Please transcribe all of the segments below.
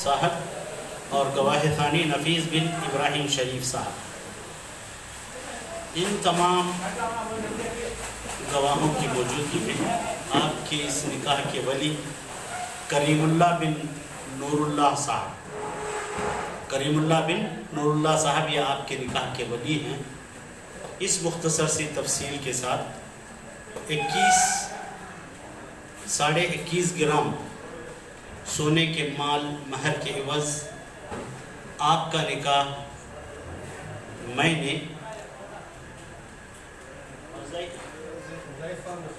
صاحب اور گواہ ثانی نفیس بن ابراہیم شریف صاحب، ان تمام گواہوں کی موجودگی میں آپ کے اس نکاح کے ولی کریم اللہ بن نور اللہ صاحب، کریم اللہ بن نور اللہ صاحب یہ آپ کے نکاح کے ولی ہیں۔ اس مختصر سی تفصیل کے ساتھ 21.5 گرام سونے کے مال مہر کے عوض آپ کا نکاح میں نے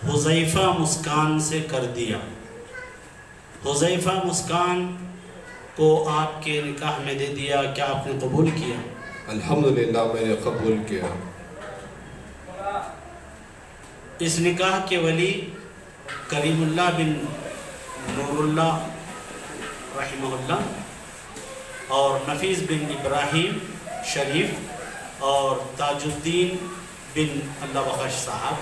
حذیفہ مسکان سے کر دیا۔ حذیفہ مسکان کو آپ کے نکاح میں دے دیا، کیا آپ نے قبول کیا؟ الحمدللہ میں نے قبول کیا۔ اس نکاح کے ولی کریم اللہ بن نور اللہ رحمہ اللہ اور نفیس بن ابراہیم شریف اور تاج الدین بن اللہ بخش صاحب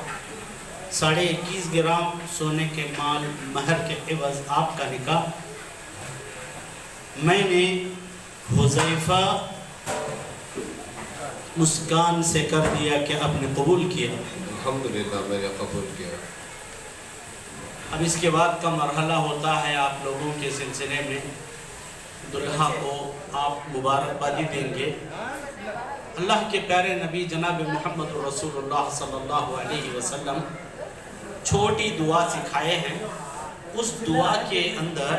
21.5 گرام سونے کے مال مہر کے عوض آپ کا نکاح میں نے حذیفہ مسکان سے کر دیا، کہ آپ نے قبول کیا؟ الحمدللہ میں نے قبول کیا۔ اب اس کے بعد کا مرحلہ ہوتا ہے آپ لوگوں کے سلسلے میں دلہا کو آپ مبارکبادی دیں گے۔ اللہ کے پیارے نبی جناب محمد رسول اللہ صلی اللہ علیہ وسلم چھوٹی دعا سکھائے ہیں، اس دعا کے اندر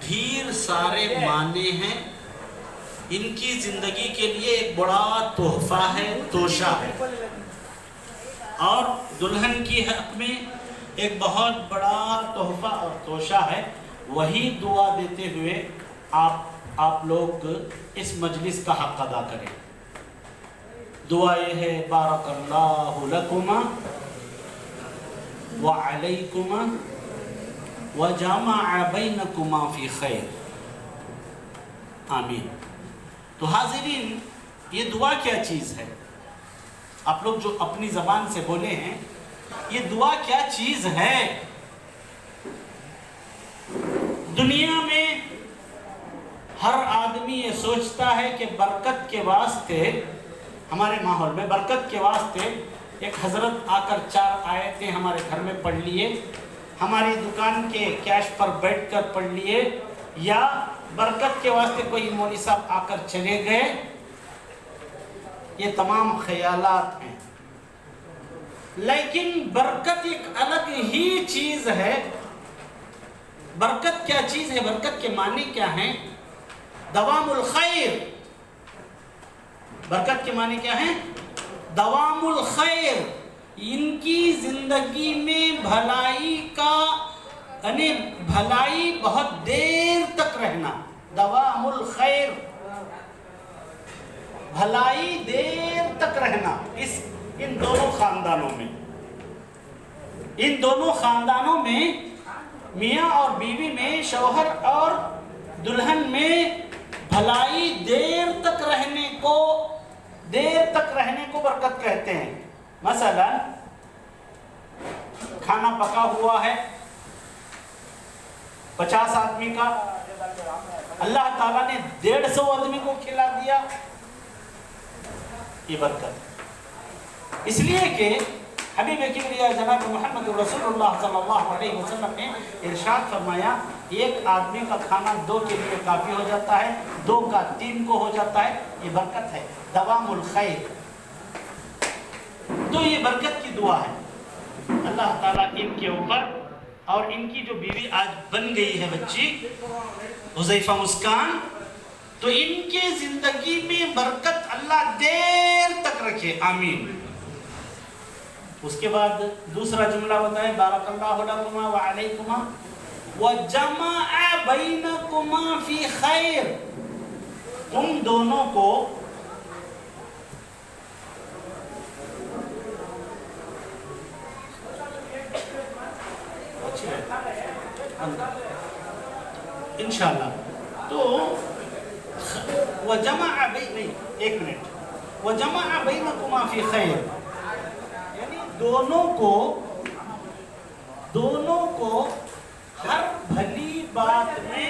ڈھیر سارے معنی ہیں، ان کی زندگی کے لیے ایک بڑا تحفہ ہے، توشہ ہے، اور دلہن کی حق میں ایک بہت بڑا تحفہ اور توشہ ہے۔ وہی دعا دیتے ہوئے آپ لوگ اس مجلس کا حق ادا کریں۔ دعا یہ ہے: بارک اللہ لکما وعلیکما وجمع بینکما فی خیر، آمین۔ تو حاضرین، یہ دعا کیا چیز ہے؟ آپ لوگ جو اپنی زبان سے بولے ہیں، یہ دعا کیا چیز ہے؟ دنیا میں ہر آدمی یہ سوچتا ہے کہ برکت کے واسطے، ہمارے ماحول میں برکت کے واسطے ایک حضرت آ کر 4 آیتیں ہمارے گھر میں پڑھ لیے، ہماری دکان کے کیش پر بیٹھ کر پڑھ لیے، یا برکت کے واسطے کوئی مولوی صاحب آ کر چلے گئے، یہ تمام خیالات ہیں۔ لیکن برکت ایک الگ ہی چیز ہے۔ برکت کیا چیز ہے؟ برکت کے معنی کیا ہیں؟ دوام الخیر۔ برکت کے معنی کیا ہیں؟ دوام الخیر۔ ان کی زندگی میں بھلائی کا، یعنی بھلائی بہت دیر تک رہنا، دوام الخیر، بھلائی دیر تک رہنا۔ ان دونوں خاندانوں میں، ان دونوں خاندانوں میں، میاں اور بیوی میں، شوہر اور دلہن میں بھلائی دیر تک رہنے کو برکت کہتے ہیں۔ مثلا کھانا پکا ہوا ہے 50 آدمی کا، اللہ تعالیٰ نے 150 آدمی کو کھلا دیا، یہ برکت۔ اس لیے کہ حبیب کبریا جناب محمد رسول اللہ صلی اللہ علیہ وسلم نے ارشاد فرمایا، ایک آدمی کا کھانا 2 کے لیے کافی ہو جاتا ہے، 2 کا 3 کو ہو جاتا ہے، یہ برکت ہے، دوام الخیر۔ تو یہ برکت کی دعا ہے۔ اللہ تعالیٰ ان کے اوپر اور ان کی جو بیوی آج بن گئی ہے بچی حذیفہ مسکان، تو ان کے زندگی میں برکت اللہ دیر تک رکھے، آمین۔ اس کے بعد دوسرا جملہ بتائیں: بارک اللہ لکما وعلیکما وجمع بینکما فی خیر۔ تم دونوں کو انشاءاللہ تو وجمع بینکما فی خیر، یعنی دونوں کو ہر بھلی بات میں